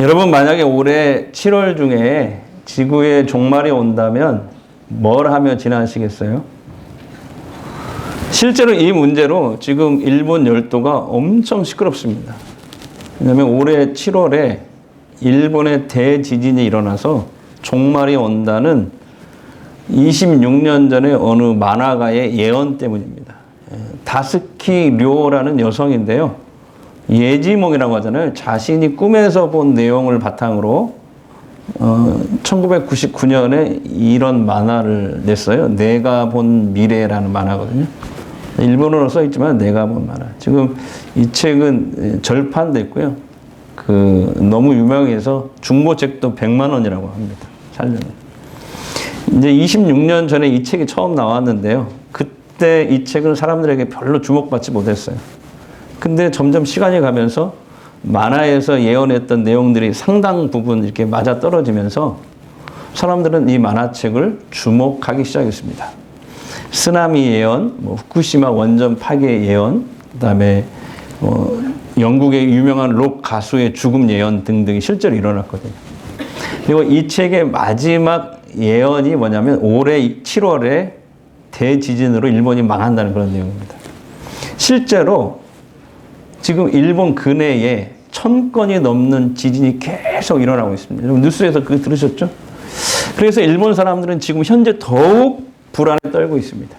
여러분 만약에 올해 7월 중에 지구의 종말이 온다면 뭘 하며 지나시겠어요? 실제로 이 문제로 지금 일본 열도가 엄청 시끄럽습니다. 왜냐하면 올해 7월에 일본의 대지진이 일어나서 종말이 온다는 26년 전에 어느 만화가의 예언 때문입니다. 다스키 료라는 여성인데요. 예지몽이라고 하잖아요. 자신이 꿈에서 본 내용을 바탕으로 1999년에 이런 만화를 냈어요. 내가 본 미래라는 만화거든요. 일본어로 써있지만 내가 본 만화. 지금 이 책은 절판됐고요. 너무 유명해서 중고책도 100만 원이라고 합니다. 살려면. 이제 26년 전에 이 책이 처음 나왔는데요. 그때 이 책은 사람들에게 별로 주목받지 못했어요. 근데 점점 시간이 가면서 만화에서 예언했던 내용들이 상당 부분 이렇게 맞아 떨어지면서 사람들은 이 만화책을 주목하기 시작했습니다. 쓰나미 예언, 후쿠시마 원전 파괴 예언, 그다음에 영국의 유명한 록 가수의 죽음 예언 등등이 실제로 일어났거든요. 그리고 이 책의 마지막 예언이 뭐냐면 올해 7월에 대지진으로 일본이 망한다는 그런 내용입니다. 실제로 지금 일본 근해에 1000건이 넘는 지진이 계속 일어나고 있습니다. 여러분 뉴스에서 그거 들으셨죠? 그래서 일본 사람들은 지금 현재 더욱 불안에 떨고 있습니다.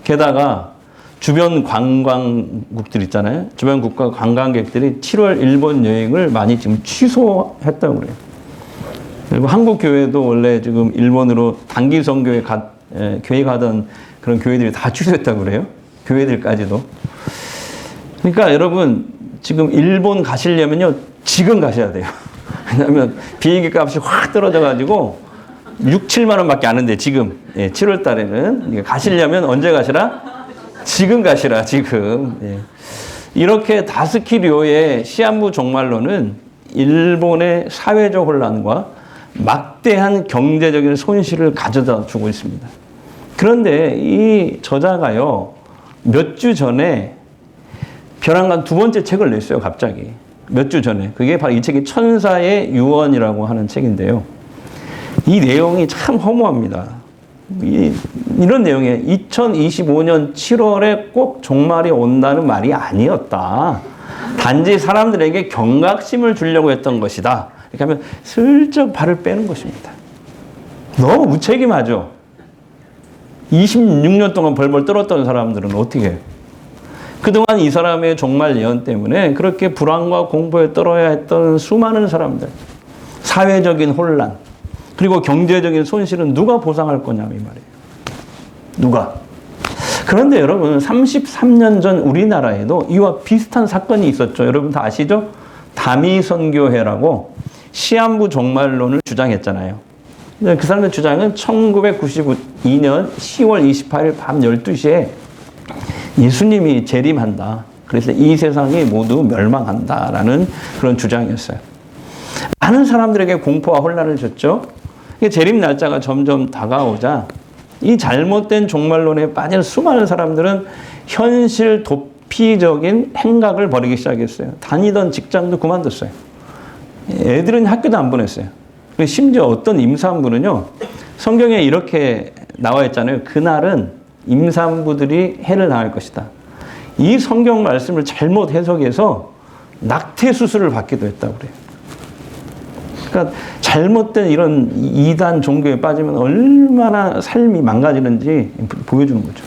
게다가 주변 관광국들 있잖아요. 주변 국가 관광객들이 7월 일본 여행을 많이 지금 취소했다고 그래요. 그리고 한국 교회도 원래 지금 일본으로 단기 선교에 계획하던 그런 교회들이 다 취소했다고 그래요. 교회들까지도. 그러니까 여러분 지금 일본 가시려면요 지금 가셔야 돼요. 왜냐하면 비행기 값이 확 떨어져가지고 6, 7만 원밖에 안 하는데 지금 7월 달에는 가시려면 언제 가시라? 지금 가시라 지금. 이렇게 다스키료의 시한부 종말론은 일본의 사회적 혼란과 막대한 경제적인 손실을 가져다 주고 있습니다. 그런데 이 저자가요 몇 주 전에 벼랑간 두 번째 책을 냈어요. 갑자기 몇 주 전에. 그게 바로 이 책이 천사의 유언이라고 하는 책인데요. 이 내용이 참 허무합니다. 이런 내용이에요. 2025년 7월에 꼭 종말이 온다는 말이 아니었다. 단지 사람들에게 경각심을 주려고 했던 것이다. 이렇게 하면 슬쩍 발을 빼는 것입니다. 너무 무책임하죠. 26년 동안 벌벌 떨었던 사람들은 어떻게 해요? 그동안 이 사람의 종말 예언 때문에 그렇게 불안과 공포에 떨어야 했던 수많은 사람들, 사회적인 혼란, 그리고 경제적인 손실은 누가 보상할 거냐 이 말이에요. 누가? 그런데 여러분 33년 전 우리나라에도 이와 비슷한 사건이 있었죠. 여러분 다 아시죠? 다미선교회라고 시한부 종말론을 주장했잖아요. 그 사람의 주장은 1992년 10월 28일 밤 12시에 예수님이 재림한다. 그래서 이 세상이 모두 멸망한다라는 그런 주장이었어요. 많은 사람들에게 공포와 혼란을 줬죠. 재림 날짜가 점점 다가오자 이 잘못된 종말론에 빠진 수많은 사람들은 현실 도피적인 행각을 벌이기 시작했어요. 다니던 직장도 그만뒀어요. 애들은 학교도 안 보냈어요. 심지어 어떤 임산부는요. 성경에 이렇게 나와 있잖아요. 그날은 임산부들이 해를 당할 것이다. 이 성경 말씀을 잘못 해석해서 낙태 수술을 받기도 했다고 그래요. 그러니까 잘못된 이런 이단 종교에 빠지면 얼마나 삶이 망가지는지 보여주는 거죠.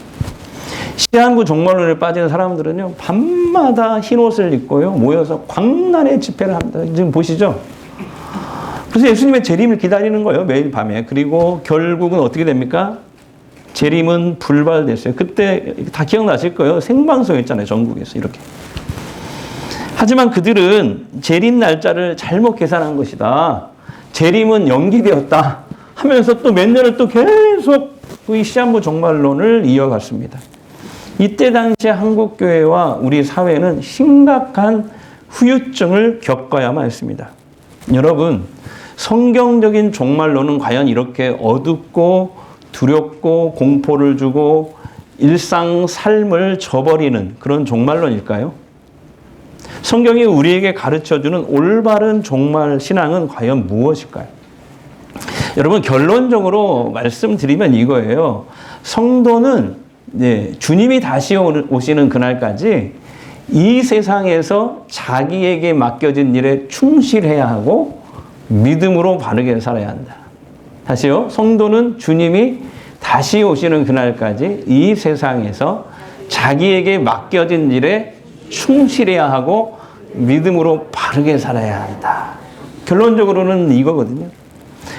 시한부 종말론에 빠진 사람들은요, 밤마다 흰 옷을 입고요, 모여서 광란의 집회를 합니다. 지금 보시죠? 그래서 예수님의 재림을 기다리는 거예요, 매일 밤에. 그리고 결국은 어떻게 됩니까? 재림은 불발됐어요. 그때 다 기억나실 거예요. 생방송했잖아요, 전국에서 이렇게. 하지만 그들은 재림 날짜를 잘못 계산한 것이다. 재림은 연기되었다. 하면서 또 몇 년을 또 계속 이 시한부 종말론을 이어갔습니다. 이때 당시에 한국교회와 우리 사회는 심각한 후유증을 겪어야만 했습니다. 여러분, 성경적인 종말론은 과연 이렇게 어둡고 두렵고 공포를 주고 일상 삶을 저버리는 그런 종말론일까요? 성경이 우리에게 가르쳐주는 올바른 종말 신앙은 과연 무엇일까요? 여러분, 결론적으로 말씀드리면 이거예요. 성도는 주님이 다시 오시는 그날까지 이 세상에서 자기에게 맡겨진 일에 충실해야 하고 믿음으로 바르게 살아야 한다. 다시요. 성도는 주님이 다시 오시는 그날까지 이 세상에서 자기에게 맡겨진 일에 충실해야 하고 믿음으로 바르게 살아야 한다. 결론적으로는 이거거든요.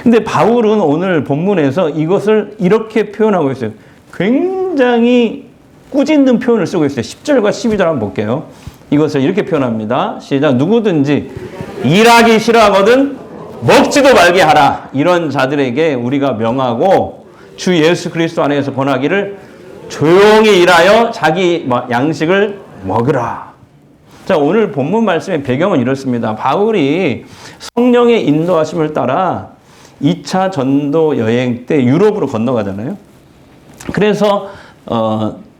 근데 바울은 오늘 본문에서 이것을 이렇게 표현하고 있어요. 굉장히 꾸짖는 표현을 쓰고 있어요. 10절과 12절 한번 볼게요. 이것을 이렇게 표현합니다. 시작. 누구든지 일하기 싫어하거든 먹지도 말게 하라. 이런 자들에게 우리가 명하고 주 예수 그리스도 안에서 권하기를 조용히 일하여 자기 양식을 먹으라. 자, 오늘 본문 말씀의 배경은 이렇습니다. 바울이 성령의 인도하심을 따라 2차 전도 여행 때 유럽으로 건너가잖아요. 그래서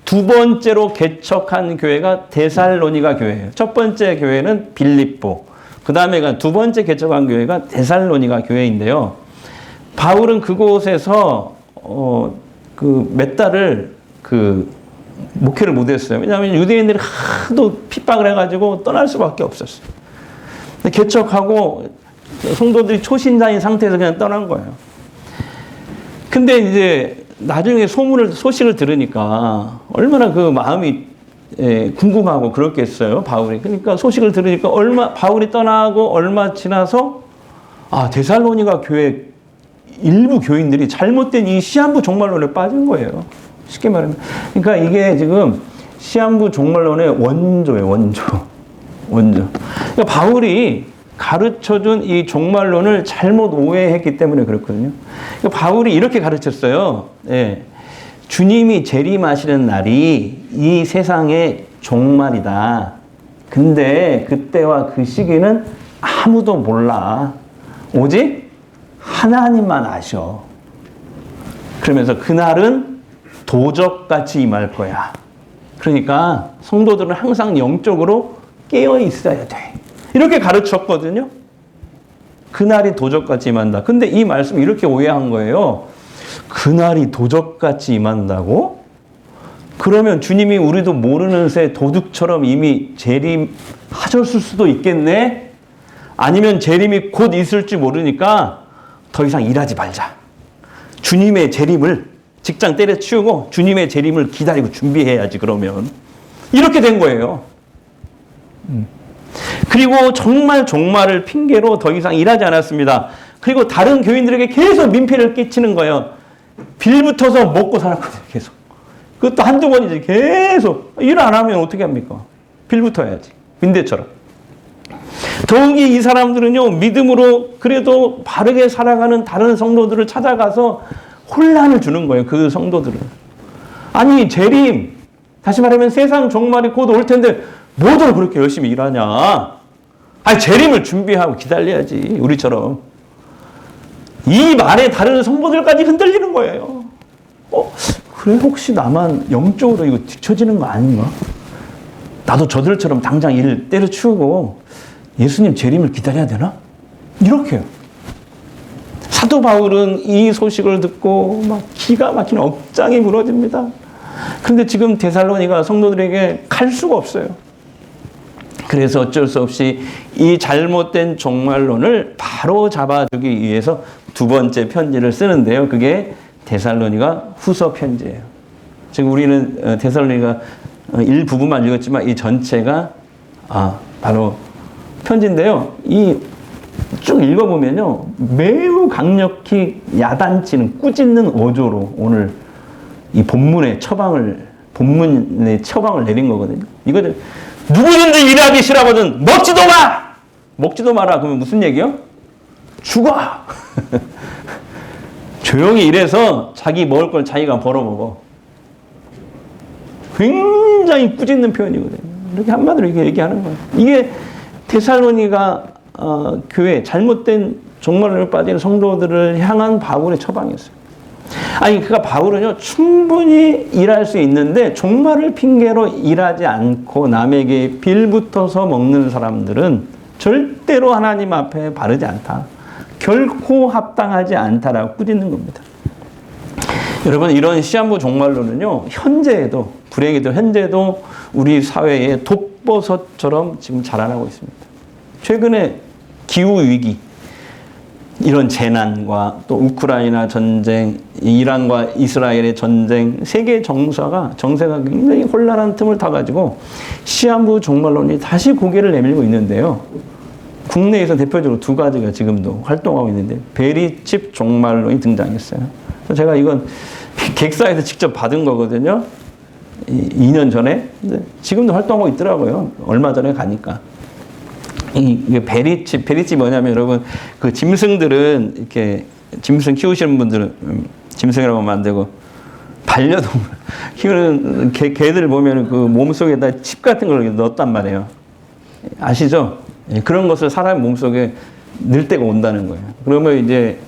두 번째로 개척한 교회가 데살로니가 교회예요. 첫 번째 교회는 빌립보. 그 다음에 두 번째 개척한 교회가 데살로니가 교회인데요. 바울은 그곳에서 몇 달을 목회를 못했어요. 왜냐하면 유대인들이 하도 핍박을 해가지고 떠날 수밖에 없었어요. 개척하고 성도들이 초신자인 상태에서 그냥 떠난 거예요. 근데 이제 나중에 소식을 들으니까 얼마나 그 마음이 궁금하고 그렇겠어요, 바울이. 그러니까 소식을 들으니까 바울이 떠나고 얼마 지나서 데살로니가 교회 일부 교인들이 잘못된 이 시한부 종말론에 빠진 거예요. 쉽게 말하면. 그러니까 이게 지금 시한부 종말론의 원조예요, 원조. 그러니까 바울이 가르쳐준 이 종말론을 잘못 오해했기 때문에 그렇거든요. 그러니까 바울이 이렇게 가르쳤어요. 주님이 재림하시는 날이 이 세상의 종말이다. 근데 그때와 그 시기는 아무도 몰라. 오직 하나님만 아셔. 그러면서 그날은 도적같이 임할 거야. 그러니까 성도들은 항상 영적으로 깨어 있어야 돼. 이렇게 가르쳤거든요. 그날이 도적같이 임한다. 근데 이 말씀 이렇게 오해한 거예요. 그날이 도적같이 임한다고? 그러면 주님이 우리도 모르는 새 도둑처럼 이미 재림하셨을 수도 있겠네? 아니면 재림이 곧 있을지 모르니까 더 이상 일하지 말자. 주님의 재림을 직장 때려치우고 주님의 재림을 기다리고 준비해야지 그러면. 이렇게 된 거예요. 그리고 정말 종말을 핑계로 더 이상 일하지 않았습니다. 그리고 다른 교인들에게 계속 민폐를 끼치는 거예요. 빌붙어서 먹고 살았거든요. 계속. 그것도 한두 번이지. 계속. 일 안 하면 어떻게 합니까? 빌붙어야지. 빈대처럼. 더욱이 이 사람들은요, 믿음으로 그래도 바르게 살아가는 다른 성도들을 찾아가서 혼란을 주는 거예요. 그 성도들은. 아니, 재림. 다시 말하면 세상 종말이 곧 올 텐데 뭐들 그렇게 열심히 일하냐. 아니, 재림을 준비하고 기다려야지. 우리처럼. 이 말에 다른 성도들까지 흔들리는 거예요. 그래? 혹시 나만 영적으로 이거 뒤처지는 거 아닌가? 나도 저들처럼 당장 일 때려치우고 예수님 재림을 기다려야 되나? 이렇게요. 사도 바울은 이 소식을 듣고 막 기가 막힌 억장이 무너집니다. 그런데 지금 데살로니가 성도들에게 갈 수가 없어요. 그래서 어쩔 수 없이 이 잘못된 종말론을 바로 잡아주기 위해서 두 번째 편지를 쓰는데요. 그게 데살로니가 후서 편지예요. 지금 우리는 데살로니가 일부분만 읽었지만 이 전체가 바로 편지인데요. 이 쭉 읽어보면요. 매우 강력히 야단치는 꾸짖는 어조로 오늘 이 본문의 처방을 내린 거거든요. 이거는 누구든지 일하기 싫어하거든 먹지도 마! 먹지도 마라. 그러면 무슨 얘기요? 죽어! 조용히 일해서 자기 먹을 걸 자기가 벌어먹어. 굉장히 꾸짖는 표현이거든요. 이렇게 한마디로 이렇게 얘기하는 거예요. 이게 데살로니가 교회 잘못된 종말론에 빠진 성도들을 향한 바울의 처방이었어요. 아니, 그러니까 바울은요, 충분히 일할 수 있는데 종말을 핑계로 일하지 않고 남에게 빌붙어서 먹는 사람들은 절대로 하나님 앞에 바르지 않다. 결코 합당하지 않다라고 꾸짖는 겁니다. 여러분, 이런 시한부 종말론은요, 현재에도, 불행히도 현재도 우리 사회에 독버섯처럼 지금 자라나고 있습니다. 최근에 기후위기, 이런 재난과 또 우크라이나 전쟁, 이란과 이스라엘의 전쟁, 세계 정세가 굉장히 혼란한 틈을 타가지고 시한부 종말론이 다시 고개를 내밀고 있는데요. 국내에서 대표적으로 두 가지가 지금도 활동하고 있는데 베리칩 종말론이 등장했어요. 그래서 제가 이건 객사에서 직접 받은 거거든요. 2년 전에. 근데 지금도 활동하고 있더라고요. 얼마 전에 가니까. 이게 베리칩 뭐냐면 여러분, 그 짐승들은 이렇게 짐승 키우시는 분들은 짐승이라고 하면 안 되고 반려동물 키우는 개들 보면 그 몸속에다 칩 같은 걸 넣었단 말이에요. 아시죠? 그런 것을 사람 몸속에 넣을 때가 온다는 거예요. 그러면 이제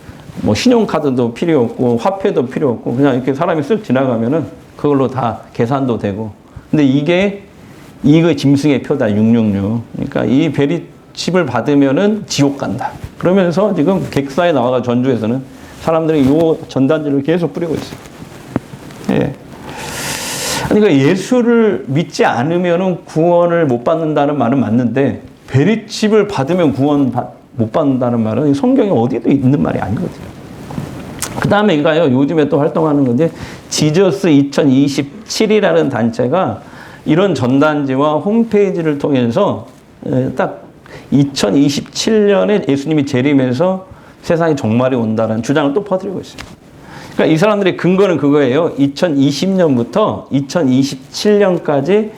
뭐 신용카드도 필요 없고 화폐도 필요 없고 그냥 이렇게 사람이 쓱 지나가면은 그걸로 다 계산도 되고. 근데 이거 짐승의 표다, 666. 그러니까 이 베리칩을 받으면은 지옥 간다. 그러면서 지금 객사에 나와가 전주에서는 사람들이 요 전단지를 계속 뿌리고 있어요. 예. 그러니까 예수를 믿지 않으면은 구원을 못 받는다는 말은 맞는데 베리칩을 받으면 구원 못 받는다는 말은 성경에 어디에도 있는 말이 아니거든요. 그 다음에 이거요, 요즘에 또 활동하는 건데 지저스 2027이라는 단체가 이런 전단지와 홈페이지를 통해서 딱 2027년에 예수님이 재림해서 세상에 종말이 온다는 주장을 또 퍼뜨리고 있어요. 그러니까 이 사람들의 근거는 그거예요. 2020년부터 2027년까지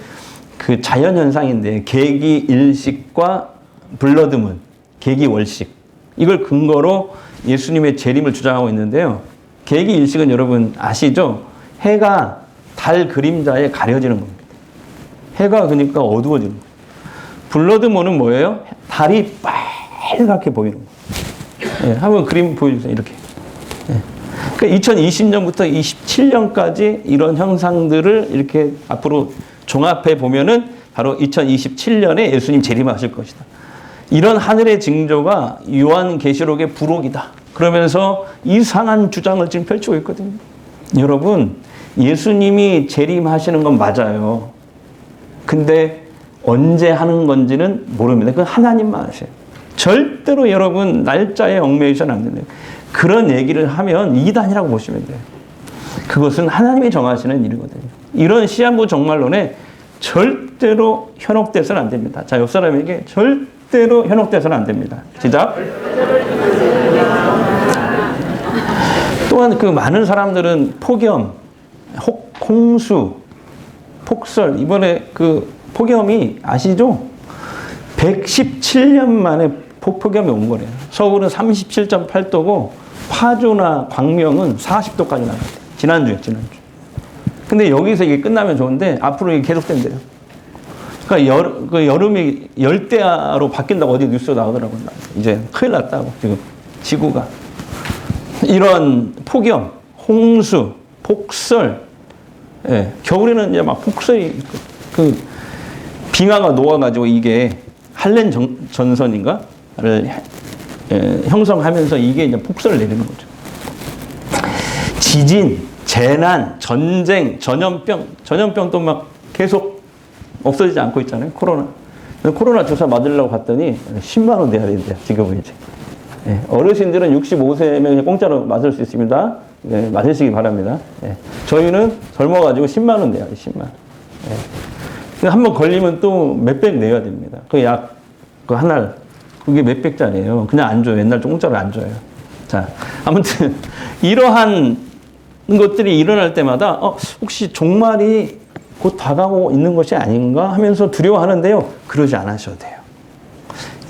그 자연현상인데 계기 일식과 블러드문, 계기 월식, 이걸 근거로 예수님의 재림을 주장하고 있는데요. 계기 일식은 여러분 아시죠? 해가 달 그림자에 가려지는 겁니다. 해가 그러니까 어두워지는 거예요. 블러드문은 뭐예요? 달이 빨갛게 보이는 거예요. 예, 한번 그림 보여주세요. 이렇게. 예. 그러니까 2020년부터 27년까지 이런 형상들을 이렇게 앞으로 종합해 보면은 바로 2027년에 예수님 재림하실 것이다. 이런 하늘의 징조가 요한계시록의 부록이다. 그러면서 이상한 주장을 지금 펼치고 있거든요. 여러분, 예수님이 재림하시는 건 맞아요. 근데 언제 하는 건지는 모릅니다. 그건 하나님만 아세요. 절대로 여러분 날짜에 얽매이셔는 안 됩니다. 그런 얘기를 하면 이단이라고 보시면 돼요. 그것은 하나님이 정하시는 일이거든요. 이런 시한부 종말론에 절대로 현혹돼서는 안 됩니다. 자, 옆 사람에게 절대로 현혹돼서는 안 됩니다. 시작. 또한 그 많은 사람들은 폭염, 홍수, 폭설, 이번에 그 폭염이 아시죠? 117년 만에 폭염이 온 거래요. 서울은 37.8도고 파주나 광명은 40도까지 나갔대요. 지난주에. 근데 여기서 이게 끝나면 좋은데 앞으로 이게 계속된대요. 그러니까 여름이 열대야로 바뀐다고 어디 뉴스에 나오더라고요. 이제 큰일 났다고 지금 지구가. 이런 폭염, 홍수, 폭설, 예, 겨울에는 이제 막 폭설이 그 빙하가 녹아가지고 이게 할렌 전선인가를 형성하면서 이게 이제 폭설을 내리는 거죠. 지진, 재난, 전쟁, 전염병도 막 계속 없어지지 않고 있잖아요. 코로나 주사 맞으려고 갔더니 10만 원 내야 된대요. 지금은 이제. 예, 어르신들은 65세면 공짜로 맞을 수 있습니다. 네, 맞으시기 바랍니다. 예, 저희는 젊어가지고 10만 원 내야 돼요. 10만 원. 예. 한번 걸리면 또 몇백 내야 됩니다. 그 약, 그 한 알, 그게 몇백짜리예요. 그냥 안 줘요. 옛날 공짜로 안 줘요. 자, 아무튼 이러한 것들이 일어날 때마다 혹시 종말이 곧 다가오고 있는 것이 아닌가 하면서 두려워하는데요. 그러지 않으셔도 돼요.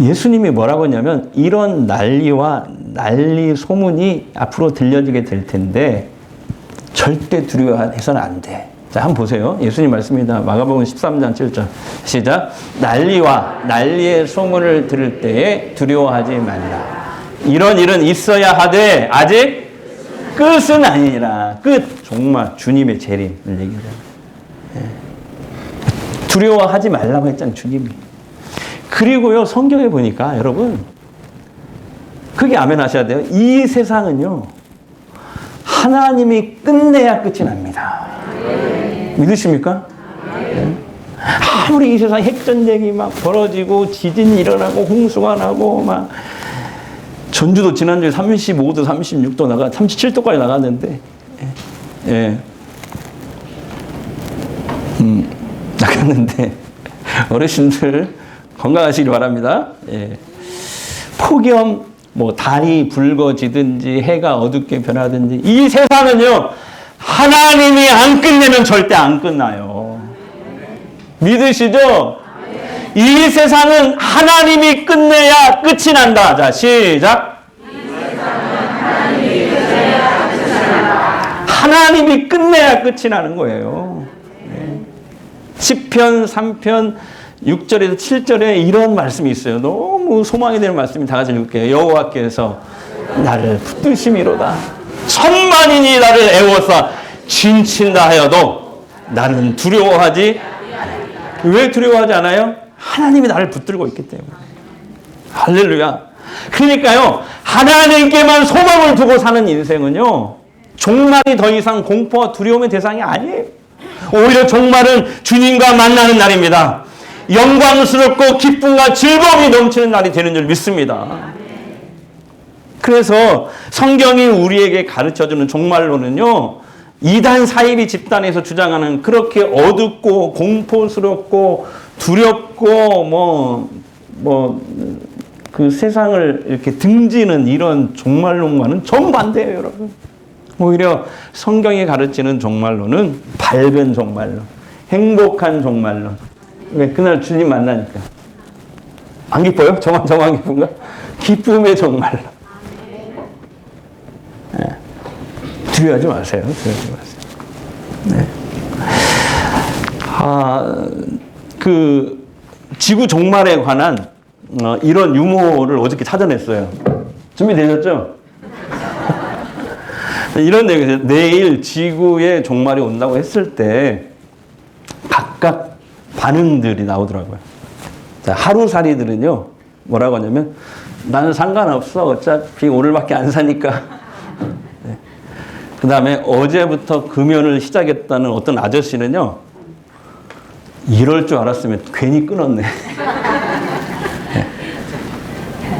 예수님이 뭐라고 했냐면 이런 난리와 난리 소문이 앞으로 들려지게 될 텐데 절대 두려워해서는 안 돼. 자, 한번 보세요. 예수님 말씀입니다. 마가복음 13장 7절. 시작. 난리와 난리의 소문을 들을 때에 두려워하지 말라. 이런 일은 있어야 하되 아직 끝은 아니라 끝 정말 주님의 재림을 얘기하잖아요. 두려워하지 말라고 했잖아요, 주님이. 그리고요, 성경에 보니까 여러분 그게 아멘 하셔야 돼요. 이 세상은요, 하나님이 끝내야 끝이 납니다. 믿으십니까? 아무리 이 세상 핵전쟁이 막 벌어지고 지진이 일어나고 홍수가 나고 막 전주도 지난주에 35도, 36도 37도까지 나갔는데 나갔는데 어르신들 건강하시길 바랍니다. 폭염, 뭐 달이 붉어지든지 해가 어둡게 변하든지 이 세상은요, 하나님이 안 끝내면 절대 안 끝나요. 믿으시죠? 이 세상은 하나님이 끝내야 끝이 난다. 자, 시작. 하나님이 끝내야 끝이 나는 거예요. 시편 3편 6절에서 7절에 이런 말씀이 있어요. 너무 소망이 되는 말씀이 다 같이 읽을게요. 여호와께서 나를 붙드심이로다. 천만인이 나를 애워싸 진친다 하여도 나는 두려워하지 않아요. 왜 두려워하지 않아요? 하나님이 나를 붙들고 있기 때문에. 할렐루야. 그러니까요, 하나님께만 소망을 두고 사는 인생은요, 종말이 더 이상 공포와 두려움의 대상이 아니에요. 오히려 종말은 주님과 만나는 날입니다. 영광스럽고 기쁨과 즐거움이 넘치는 날이 되는 줄 믿습니다. 그래서 성경이 우리에게 가르쳐주는 종말론은요, 이단 사이비 집단에서 주장하는 그렇게 어둡고 공포스럽고 두렵고 그 세상을 이렇게 등지는 이런 종말론과는 정반대예요, 여러분. 오히려 성경이 가르치는 종말론은 밝은 종말론, 행복한 종말론. 왜? 그날 주님 만나니까. 안 기뻐요? 저만 기쁜가? 기쁨의 종말론. 네. 두려워하지 마세요. 두려워하지 마세요. 네. 그 지구 종말에 관한 이런 유머를 어저께 찾아냈어요. 준비되셨죠? 이런 얘기죠. 내일 지구의 종말이 온다고 했을 때 각각 반응들이 나오더라고요. 자, 하루살이들은요, 뭐라고 하냐면, 나는 상관없어. 어차피 오늘밖에 안 사니까. 네. 그 다음에 어제부터 금연을 시작했다는 어떤 아저씨는요, 이럴 줄 알았으면 괜히 끊었네. 네.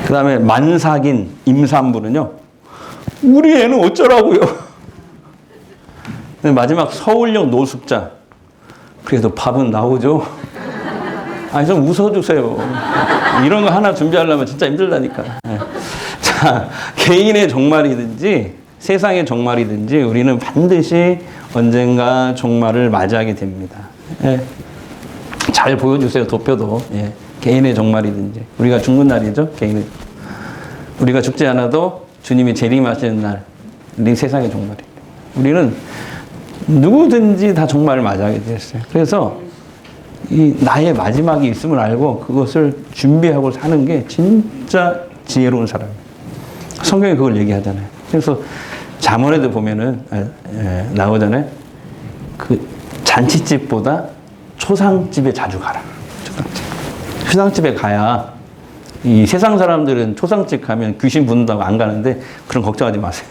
그 다음에 만삭인 임산부는요, 우리 애는 어쩌라고요? 마지막 서울역 노숙자. 그래도 밥은 나오죠? 아니, 좀 웃어주세요. 이런 거 하나 준비하려면 진짜 힘들다니까. 네. 자, 개인의 종말이든지 세상의 종말이든지 우리는 반드시 언젠가 종말을 맞이하게 됩니다. 네. 잘 보여주세요, 도표도. 예. 개인의 종말이든지. 우리가 죽는 날이죠, 개인의. 우리가 죽지 않아도 주님이 재림하시는 날, 우리 세상의 종말이에요. 우리는 누구든지 다 종말을 맞이하게 됐어요. 그래서 이 나의 마지막이 있음을 알고 그것을 준비하고 사는 게 진짜 지혜로운 사람이에요. 성경이 그걸 얘기하잖아요. 그래서 잠언에도 보면은 나오잖아요. 그 잔치집보다 초상집에 자주 가라. 초상집에 가야, 이 세상 사람들은 초상집 가면 귀신 붙는다고 안 가는데 그런 걱정하지 마세요.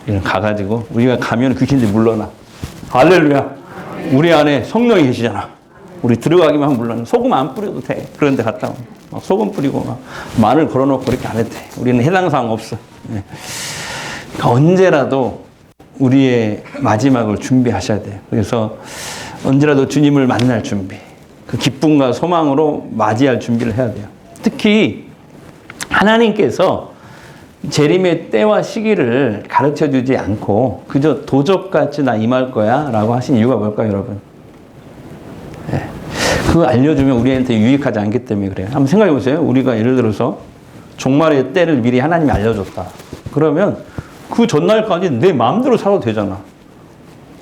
이런 가가지고 우리가 가면 귀신들이 물러나. 할렐루야. 우리 안에 성령이 계시잖아. 우리 들어가기만 하면 물러나. 소금 안 뿌려도 돼. 그런데 갔다 오면 막 소금 뿌리고 막 마늘 걸어놓고 이렇게 안 해도 돼. 우리는 해당 사항 없어. 그러니까 언제라도 우리의 마지막을 준비하셔야 돼요. 그래서 언제라도 주님을 만날 준비, 그 기쁨과 소망으로 맞이할 준비를 해야 돼요. 특히 하나님께서 재림의 때와 시기를 가르쳐주지 않고 그저 도적같이 나 임할 거야 라고 하신 이유가 뭘까요, 여러분? 네. 그거 알려주면 우리한테 유익하지 않기 때문에 그래요. 한번 생각해 보세요. 우리가 예를 들어서 종말의 때를 미리 하나님이 알려줬다. 그러면 그 전날까지 내 마음대로 살아도 되잖아.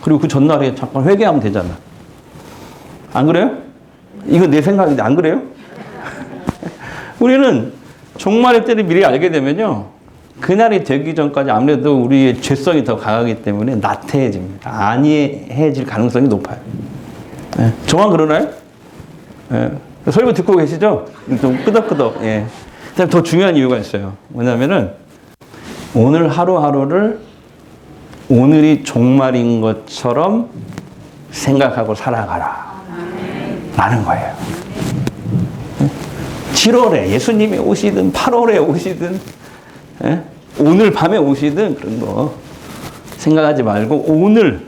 그리고 그 전날에 잠깐 회개하면 되잖아. 안 그래요? 이거 내 생각인데 안 그래요? 우리는 종말의 때를 미리 알게 되면요, 그날이 되기 전까지 아무래도 우리의 죄성이 더 강하기 때문에 나태해집니다. 안이해질 가능성이 높아요. 예. 저만 그러나요? 예. 설교 듣고 계시죠? 좀 끄덕끄덕. 예. 더 중요한 이유가 있어요. 뭐냐면은 오늘 하루하루를 오늘이 종말인 것처럼 생각하고 살아가라. 라는 거예요. 7월에 예수님이 오시든 8월에 오시든 예? 오늘 밤에 오시든 그런 거 생각하지 말고 오늘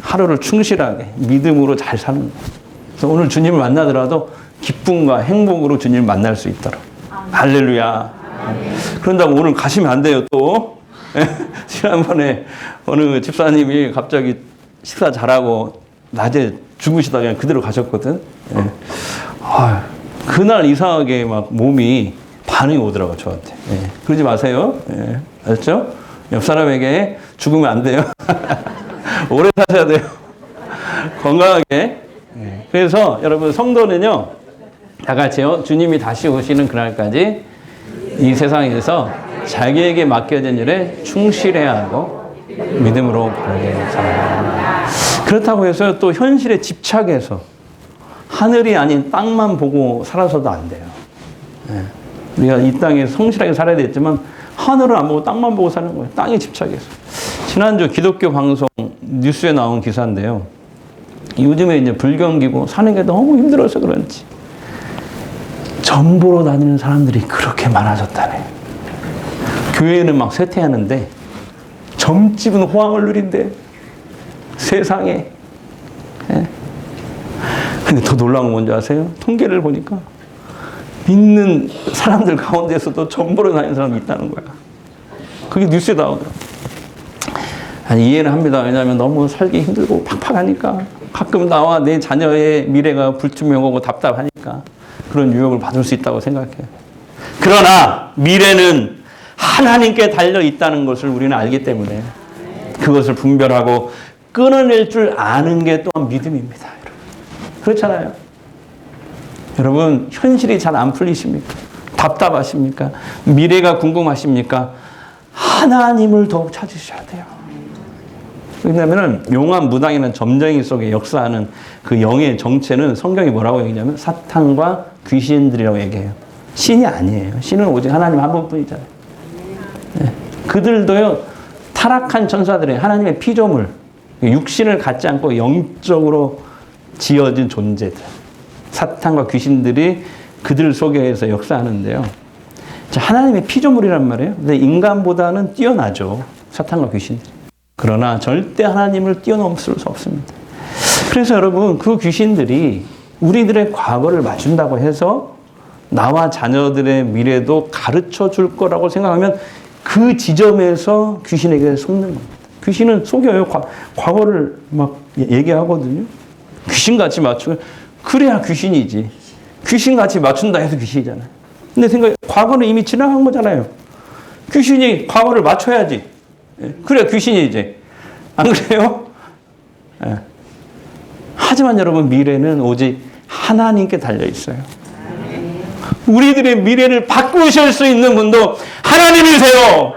하루를 충실하게 믿음으로 잘 사는 거예요. 그래서 오늘 주님을 만나더라도 기쁨과 행복으로 주님을 만날 수 있도록. 할렐루야. 그런다고 오늘 가시면 안 돼요, 또. 지난번에 어느 집사님이 갑자기 식사 잘하고 낮에 주무시다가 그냥 그대로 가셨거든. 예. 그날 이상하게 막 몸이 반응이 오더라고, 저한테. 예. 그러지 마세요. 예. 알았죠? 옆 사람에게 죽으면 안 돼요. 오래 사셔야 돼요. 건강하게. 예. 그래서 여러분, 성도는요, 다 같이요, 주님이 다시 오시는 그날까지 이 세상에서 자기에게 맡겨진 일에 충실해야 하고 믿음으로 바르게 살아야 합니다. 그렇다고 해서 또 현실에 집착해서 하늘이 아닌 땅만 보고 살아서도 안 돼요. 예. 우리가 이 땅에 성실하게 살아야 되겠지만 하늘을 안 보고 땅만 보고 사는 거예요. 땅에 집착해서. 지난주 기독교 방송 뉴스에 나온 기사인데요. 요즘에 이제 불경기고 사는 게 너무 힘들어서 그런지 점 보러 다니는 사람들이 그렇게 많아졌다네. 교회는 막 쇠퇴하는데 점집은 호황을 누린대. 세상에. 예. 근데 더 놀라운 건 뭔지 아세요? 통계를 보니까 믿는 사람들 가운데서도 점 보러 다니는 사람이 있다는 거야. 그게 뉴스에 나오더라고. 아니, 이해는 합니다. 왜냐하면 너무 살기 힘들고 팍팍하니까 가끔 나와 내 자녀의 미래가 불투명하고 답답하니까 그런 유혹을 받을 수 있다고 생각해요. 그러나 미래는 하나님께 달려 있다는 것을 우리는 알기 때문에 그것을 분별하고 끊어낼 줄 아는 게 또한 믿음입니다. 여러분. 그렇잖아요. 여러분, 현실이 잘 안 풀리십니까? 답답하십니까? 미래가 궁금하십니까? 하나님을 더욱 찾으셔야 돼요. 왜냐하면 용암 무당이라는 점쟁이 속에 역사하는 그 영의 정체는 성경이 뭐라고 얘기하냐면 사탄과 귀신들이라고 얘기해요. 신이 아니에요. 신은 오직 하나님 한 분뿐이잖아요. 네. 그들도요, 타락한 천사들의 하나님의 피조물, 육신을 갖지 않고 영적으로 지어진 존재들. 사탄과 귀신들이 그들 속에서 역사하는데요. 자, 하나님의 피조물이란 말이에요. 근데 인간보다는 뛰어나죠. 사탄과 귀신들이. 그러나 절대 하나님을 뛰어넘을 수 없습니다. 그래서 여러분, 그 귀신들이 우리들의 과거를 맞춘다고 해서 나와 자녀들의 미래도 가르쳐 줄 거라고 생각하면 그 지점에서 귀신에게 속는 겁니다. 귀신은 속여요. 과거를 막 얘기하거든요. 귀신같이 맞추면 그래야 귀신이지. 귀신같이 맞춘다 해서 귀신이잖아요. 근데 생각해, 과거는 이미 지나간 거잖아요. 귀신이 과거를 맞춰야지. 그래야 귀신이지. 안 그래요? 예. 하지만 여러분, 미래는 오직 하나님께 달려 있어요. 우리들의 미래를 바꾸실 수 있는 분도 하나님이세요.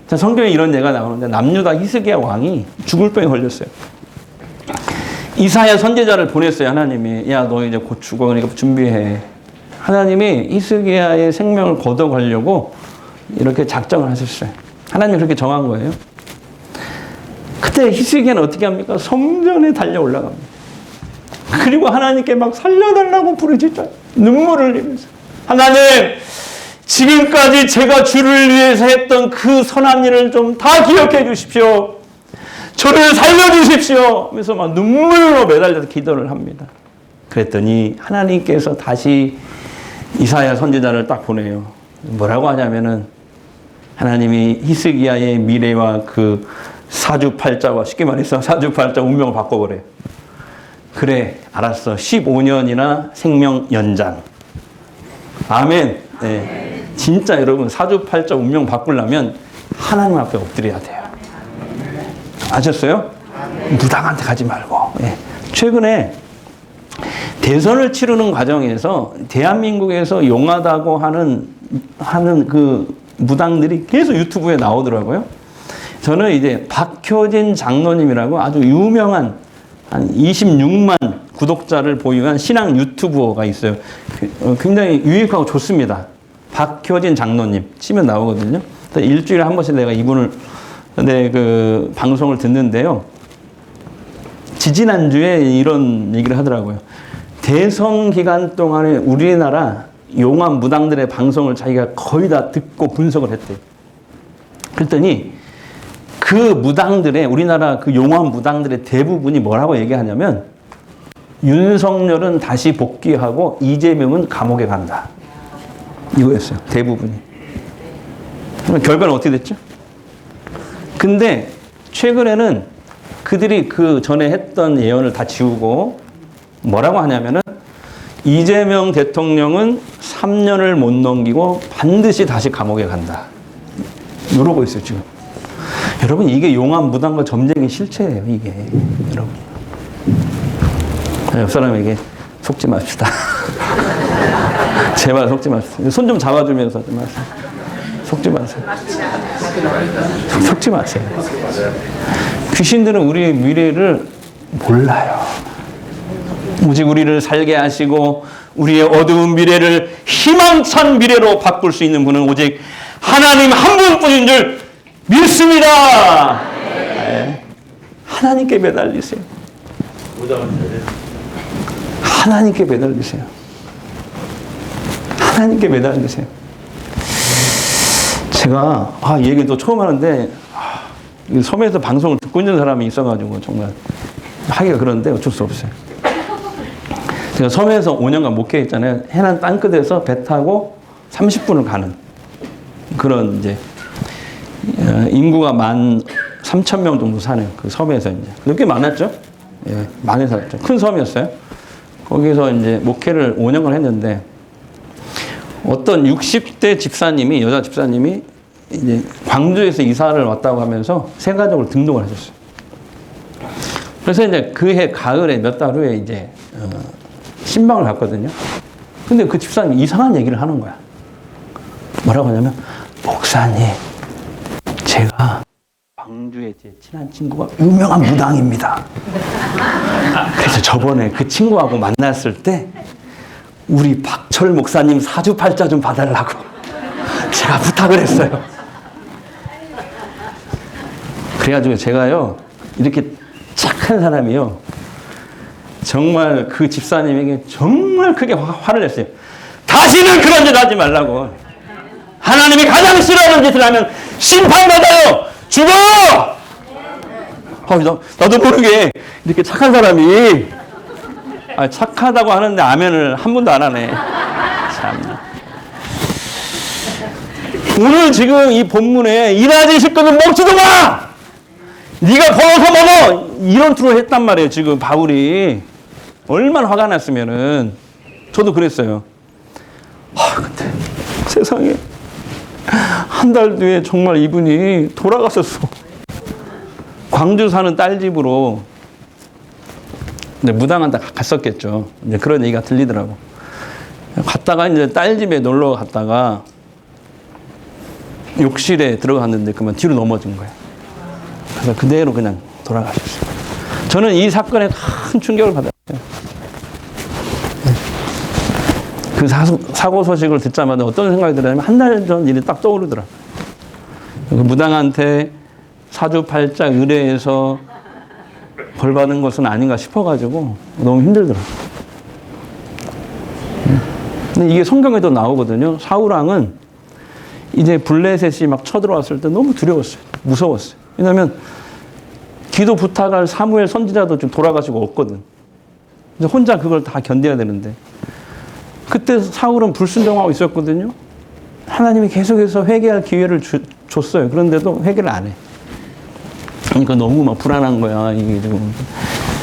자, 성경에 이런 예가 나오는데 남유다 히스기야 왕이 죽을 병에 걸렸어요. 이사야 선지자를 보냈어요. 하나님이. 야, 너 이제 곧 죽어. 그러니까 준비해. 하나님이 히스기야의 생명을 걷어가려고 이렇게 작정을 하셨어요. 하나님이 그렇게 정한 거예요. 그때 히스기야는 어떻게 합니까? 성전에 달려 올라갑니다. 그리고 하나님께 막 살려달라고 부르짖어요. 눈물을 흘리면서. 하나님, 지금까지 제가 주를 위해서 했던 그 선한 일을 좀 다 기억해 주십시오. 저를 살려주십시오. 하면서 막 눈물로 매달려서 기도를 합니다. 그랬더니 하나님께서 다시 이사야 선지자를 딱 보내요. 뭐라고 하냐면은 하나님이 히스기야의 미래와 그 사주팔자와 쉽게 말해서 사주팔자 운명을 바꿔버려요. 그래, 알았어. 15년이나 생명 연장. 아멘. 네. 진짜 여러분, 사주팔자 운명 바꾸려면 하나님 앞에 엎드려야 돼요. 아셨어요? 무당한테 가지 말고. 네. 최근에 대선을 치르는 과정에서 대한민국에서 용하다고 하는 하는 그 무당들이 계속 유튜브에 나오더라고요. 저는 이제 박효진 장로님이라고 아주 유명한 한 26만 구독자를 보유한 신앙 유튜버가 있어요. 굉장히 유익하고 좋습니다. 박효진 장로님 치면 나오거든요. 일주일에 한 번씩 내가 이분을 그 방송을 듣는데요. 지지난주에 이런 얘기를 하더라고요. 대선 기간 동안에 우리나라 용한 무당들의 방송을 자기가 거의 다 듣고 분석을 했대요. 그랬더니 그 무당들의, 우리나라 그 용한 무당들의 대부분이 뭐라고 얘기하냐면 윤석열은 다시 복귀하고 이재명은 감옥에 간다. 이거였어요. 대부분이. 그럼 결과는 어떻게 됐죠? 근데 최근에는 그들이 그 전에 했던 예언을 다 지우고 뭐라고 하냐면은 이재명 대통령은 3년을 못 넘기고 반드시 다시 감옥에 간다. 이러고 있어요, 지금. 여러분, 이게 용한 무당과 점쟁이 실체예요, 이게. 여러분. 옆 사람에게 속지 맙시다. 제발 속지 맙시다. 손 좀 잡아주면서 좀 하세요. 속지 마세요. 속지 마세요. 귀신들은 우리의 미래를 몰라요. 오직 우리를 살게 하시고 우리의 어두운 미래를 희망찬 미래로 바꿀 수 있는 분은 오직 하나님 한 분뿐인 줄 믿습니다. 네. 하나님께 매달리세요. 하나님께 매달리세요. 하나님께 매달리세요. 제가 이 얘기 또 처음 하는데 섬에서 방송을 듣고 있는 사람이 있어가지고 정말 하기가 그런데 어쩔 수 없어요. 제가 섬에서 5년간 목회했잖아요. 해안 땅끝에서 배 타고 30분을 가는 그런 이제 인구가 13,000명 정도 사는 그 섬에서 이제 꽤 많았죠. 예, 많이 살았죠. 큰 섬이었어요. 거기서 이제 목회를 5년간 했는데 어떤 60대 집사님이, 여자 집사님이 이제 광주에서 이사를 왔다고 하면서 세 가족을 등록을 하셨어요. 그래서 이제 그해 가을에 몇 달 후에 이제 신방을 갔거든요. 근데 그 집사님이 이상한 얘기를 하는 거야. 뭐라고 하냐면, 목사님, 제가 광주에 제 친한 친구가 유명한 무당입니다. 그래서 저번에 그 친구하고 만났을 때 우리 박철 목사님 사주팔자 좀 봐달라고 제가 부탁을 했어요. 그래가지고 제가요, 이렇게 착한 사람이요, 정말 그 집사님에게 정말 크게 화를 냈어요. 다시는 그런 짓 하지 말라고. 하나님이 가장 싫어하는 짓을 하면 심판받아요. 죽어! 나도 모르게 이렇게 착한 사람이 착하다고 하는데 아멘을 한 번도 안 하네. 참나. 오늘 지금 이 본문에 일하기 싫거든 먹지도 마! 네가 벌어서 먹어! 이런 투를 했단 말이에요. 지금 바울이. 얼마나 화가 났으면은. 저도 그랬어요. 근데 세상에 한 달 뒤에 정말 이분이 돌아가셨어. 광주 사는 딸 집으로 이제 무당한테 갔었겠죠. 이제 그런 얘기가 들리더라고. 갔다가 이제 딸 집에 놀러 갔다가 욕실에 들어갔는데 그만 뒤로 넘어진 거예요. 그래서 그대로 그냥 돌아가셨어요. 저는 이 사건에 큰 충격을 받았어요. 그 사고 소식을 듣자마자 어떤 생각이 들었냐면 한 달 전 일이 딱 떠오르더라. 그 무당한테 사주팔자 의뢰해서 벌 받은 것은 아닌가 싶어가지고 너무 힘들더라. 근데 이게 성경에도 나오거든요. 사울왕은 이제 블레셋이 막 쳐들어왔을 때 너무 두려웠어요. 무서웠어요. 왜냐하면 기도 부탁할 사무엘 선지자도 좀 돌아가시고 없거든. 그래서 혼자 그걸 다 견뎌야 되는데 그때 사울은 불순종하고 있었거든요. 하나님이 계속해서 회개할 기회를 줬어요. 그런데도 회개를 안 해. 그러니까 너무 막 불안한 거야. 이게 지금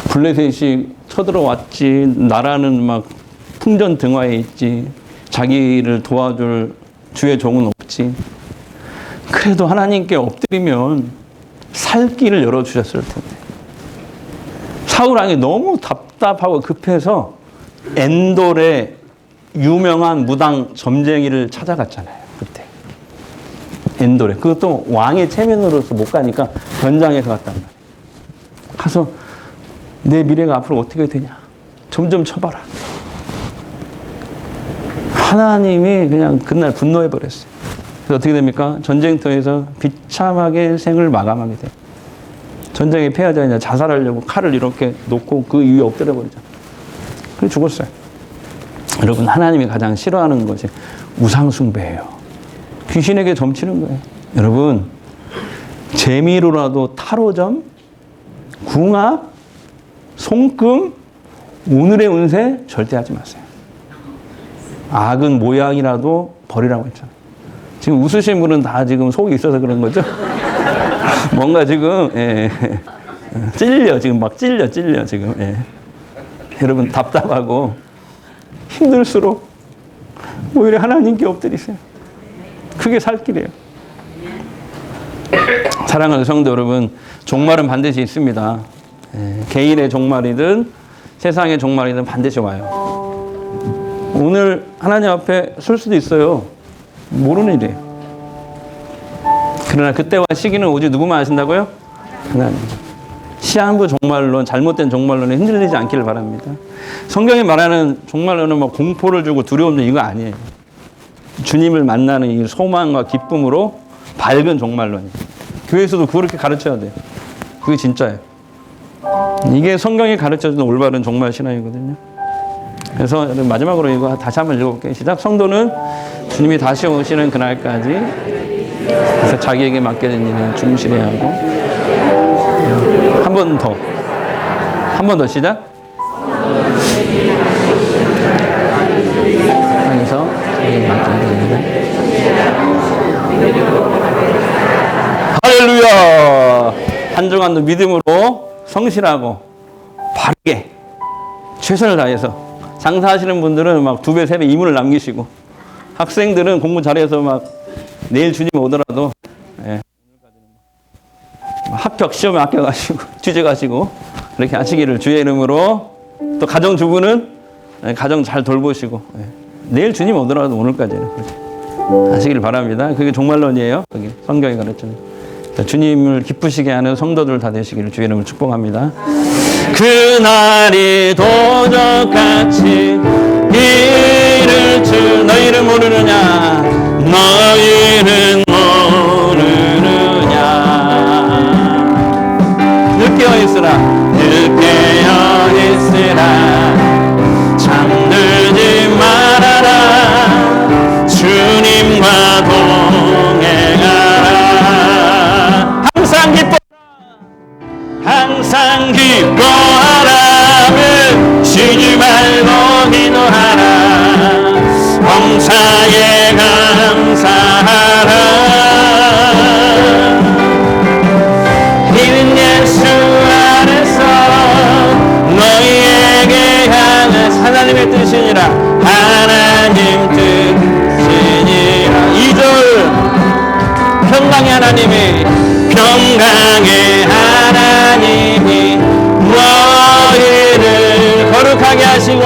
블레셋이 쳐들어왔지, 나라는 막 풍전등화에 있지, 자기를 도와줄 주의 종은 없지. 그래도 하나님께 엎드리면 살 길을 열어주셨을 텐데. 사울 왕이 너무 답답하고 급해서 엔돌에 유명한 무당 점쟁이를 찾아갔잖아요. 그때 엔돌에. 그것도 왕의 체면으로서 못 가니까 변장해서 갔단 말이에요. 가서 내 미래가 앞으로 어떻게 되냐. 점점 쳐봐라. 하나님이 그냥 그날 분노해버렸어요. 그래서 어떻게 됩니까? 전쟁터에서 비참하게 생을 마감하게 돼요. 전쟁에 패하자 그냥 자살하려고 칼을 이렇게 놓고 그 위에 엎드려 버리죠. 그래 죽었어요. 여러분, 하나님이 가장 싫어하는 것이 우상숭배예요. 귀신에게 점치는 거예요. 여러분, 재미로라도 타로점, 궁합, 손금, 오늘의 운세 절대 하지 마세요. 악은 모양이라도 버리라고 했잖아요. 지금 웃으신 분은 다 지금 속이 있어서 그런 거죠? 뭔가 지금, 찔려. 지금 막 찔려, 지금. 예. 여러분, 답답하고 힘들수록 오히려 하나님께 엎드리세요. 그게 살 길이에요. 사랑하는 성도 여러분, 종말은 반드시 있습니다. 개인의 종말이든 세상의 종말이든 반드시 와요. 오늘 하나님 앞에 설 수도 있어요. 모르는 일이에요. 그러나 그때와 시기는 오직 누구만 아신다고요? 하나님. 시한부 종말론, 잘못된 종말론에 흔들리지 않기를 바랍니다. 성경이 말하는 종말론은 막 공포를 주고 두려움 주고 이거 아니에요. 주님을 만나는 이 소망과 기쁨으로 밝은 종말론이에요. 교회에서도 그렇게 가르쳐야 돼요. 그게 진짜예요. 이게 성경이 가르쳐주는 올바른 종말 신앙이거든요. 그래서 마지막으로 이거 다시 한번 읽어볼게요. 시작. 성도는 주님이 다시 오시는 그날까지 그래서 자기에게 맡겨진 일에 충실해야 하고 한 번 더 시작. 그래서 자기에게 맡겨진 일에 할렐루야. 한 주간도 믿음으로 성실하고 바르게 최선을 다해서 장사하시는 분들은 막 2배, 3배 이문을 남기시고 학생들은 공부 잘해서 막 내일 주님 오더라도 합격 시험에 합격하시고 취재 가시고 이렇게 하시기를 주의 이름으로 또 가정주부는 가정 잘 돌보시고 내일 주님 오더라도 오늘까지는 하시기를 바랍니다. 그게 종말론이에요. 그게 성경이 가르쳐요. 주님을 기쁘시게 하는 성도들 다 되시기를 주의 이름으로 축복합니다. 그날이 도적같이 이를 줄 너희를 모르느냐 너희는 모르느냐 늦게어 있으라 잠들지 말아라 주님과 동행하라 항상 기뻐하라 쉬지 말고 기도하라 범사에 감사하라 이는 예수 안에서 너희에게 향한 하나님의 뜻이니라 하나님 뜻이니라 2절 평강의 하나님이 너희를 거룩하게 하시고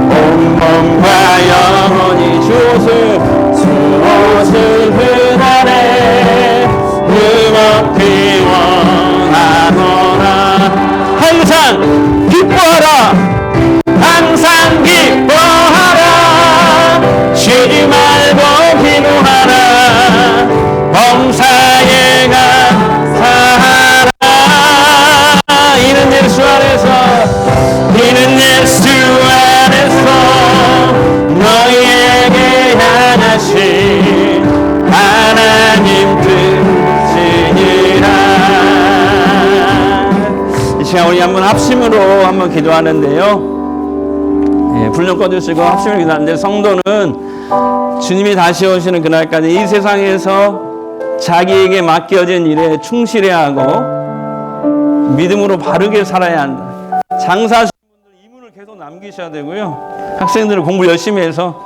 온몸과 영혼이 주옷을 그날에 흠없기 원하노라 항상 기뻐하라 쉬지 말고 기도하라 범사에 감사하라 이는 예수 안에서 너희에게 향하신 하나님 뜻이니라. 이 시간 우리 한번 합심으로 한번 기도하는데요. 불 좀 꺼주시고 합심을 기도하는데 성도는 주님이 다시 오시는 그날까지 이 세상에서 자기에게 맡겨진 일에 충실해야 하고 믿음으로 바르게 살아야 한다. 장사하시는 분들 이문을 계속 남기셔야 되고요. 학생들은 공부 열심히 해서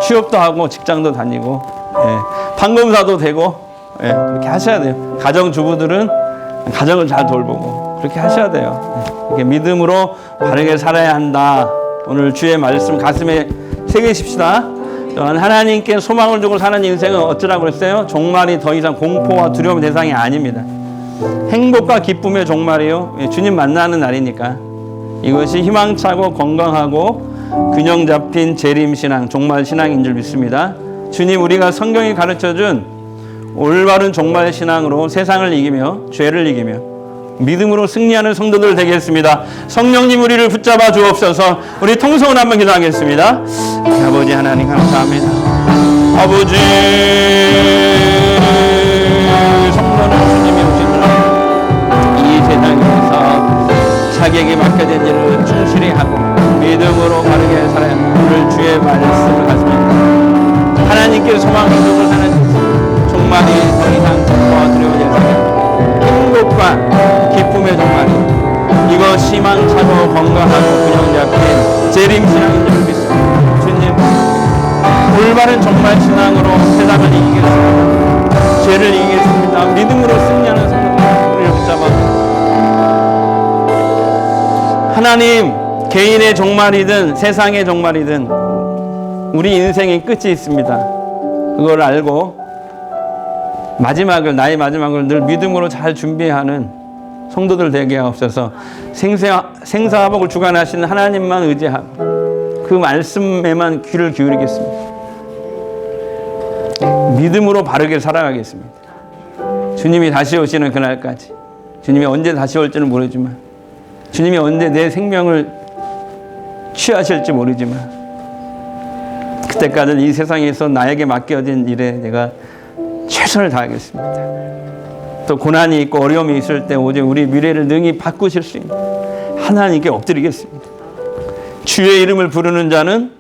취업도 하고 직장도 다니고 판검사도 되고 그렇게 하셔야 돼요. 가정주부들은 가정을 잘 돌보고 그렇게 하셔야 돼요. 이렇게 믿음으로 바르게 살아야 한다. 오늘 주의 말씀 가슴에 새기십시다. 또한 하나님께 소망을 두고 사는 인생은 어쩌라고 그랬어요? 종말이 더 이상 공포와 두려움의 대상이 아닙니다. 행복과 기쁨의 종말이요. 주님 만나는 날이니까 이것이 희망차고 건강하고 균형 잡힌 재림신앙, 종말신앙인 줄 믿습니다. 주님 우리가 성경이 가르쳐준 올바른 종말신앙으로 세상을 이기며 죄를 이기며 믿음으로 승리하는 성도들 되겠습니다. 성령님 우리를 붙잡아 주옵소서. 우리 통성을 한번 기도하겠습니다. 아버지 하나님 감사합니다. 아버지 성도는 주님이 오시는 이 세상에서 자기에게 맡겨진 일을 충실히 하고 믿음으로 바르게 살아야 오늘 주의 말씀을 가슴에 하나님께 소망을 두고 사는 종말이 더 이상 공포와 두려움이 아니라 행복과 기쁨의 종말이 이거 희망차고 건강하고 균형 잡힌 재림신앙인 줄 믿습니다. 주님 올바른 종말신앙으로 세상을 이기겠습니다. 죄를 이기겠습니다. 믿음으로 승리하는 성도들 우리를 붙잡아 하나님 개인의 종말이든 세상의 종말이든 우리 인생의 끝이 있습니다. 그걸 알고 나의 마지막을 늘 믿음으로 잘 준비하는 성도들 되게 하옵소서. 생사화복을 주관하시는 하나님만 의지하고 그 말씀에만 귀를 기울이겠습니다. 믿음으로 바르게 살아가겠습니다. 주님이 다시 오시는 그날까지 주님이 언제 다시 올지는 모르지만 주님이 언제 내 생명을 취하실지 모르지만 그때까지는 이 세상에서 나에게 맡겨진 일에 내가 최선을 다하겠습니다. 또 고난이 있고 어려움이 있을 때 오직 우리 미래를 능히 바꾸실 수 있는 하나님께 엎드리겠습니다. 주의 이름을 부르는 자는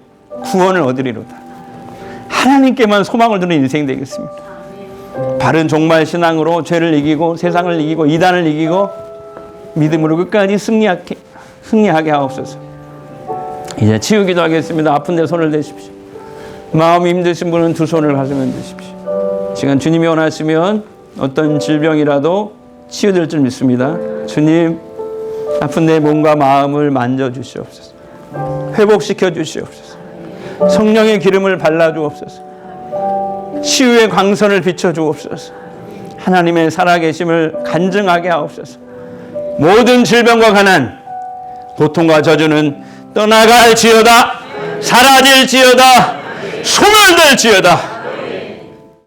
구원을 얻으리로다. 하나님께만 소망을 두는 인생 되겠습니다. 바른 종말 신앙으로 죄를 이기고 세상을 이기고 이단을 이기고 믿음으로 끝까지 승리하게 하옵소서. 이제 치유기도 하겠습니다. 아픈 데 손을 대십시오. 마음이 힘드신 분은 두 손을 가슴에 드십시오. 시간 주님이 원하시면 어떤 질병이라도 치유될 줄 믿습니다. 주님 아픈 내 몸과 마음을 만져주시옵소서. 회복시켜 주시옵소서. 성령의 기름을 발라주옵소서. 치유의 광선을 비춰주옵소서. 하나님의 살아계심을 간증하게 하옵소서. 모든 질병과 가난 고통과 저주는 떠나갈지어다. 사라질지어다. 소멸될지어다.